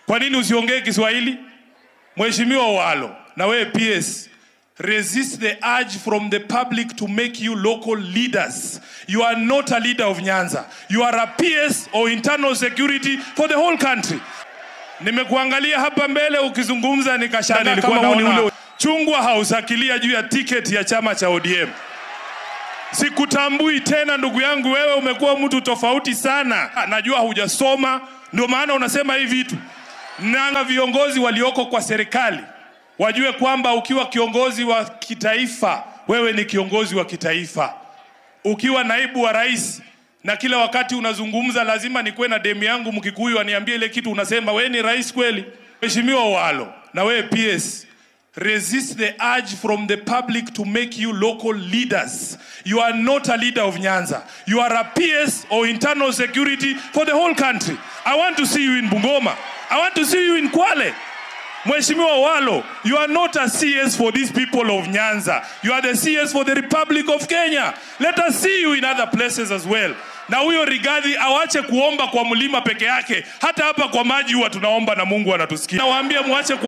Kwa nini usiongee Kiswahili? Mheshimiwa Walo, na wewe PS, resist the urge from the public to make you local leaders. You are not a leader of Nyanza. You are a PS or internal security for the whole country. Nimekuangalia hapa mbele ukizungumza nikashangaa kama ule chungwa hausakilia juu ya ticket ya chama cha ODM. Sikutambui tena ndugu yangu, wewe umekuwa mtu tofauti sana. Najua hujasoma, ndio maana unasema hivi vitu. Na viongozi walioko kwa serikali wajue kwamba ukiwa kiongozi wa kitaifa, wewe ni kiongozi wa kitaifa. Ukiwa naibu wa rais na kila wakati unazungumza lazima nikuwe na demu yangu Mkikuyu aniambie ile kitu unasema, wewe ni rais kweli? Mheshimiwa Walo, na wewe PS, resist the urge from the public to make you local leaders. You are not a leader of Nyanza. You are a PS or internal security for the whole country. I want to see you in Bungoma. I want to see you in Kwale. Mheshimiwa Walo, you are not a CS for these people of Nyanza. You are the CS for the Republic of Kenya. Let us see you in other places as well. Na huyo Rigathi awache kuomba kwa mlima peke yake. Hata hapa kwa maji huwa tunaomba na Mungu anatusikia. Nawaambia muache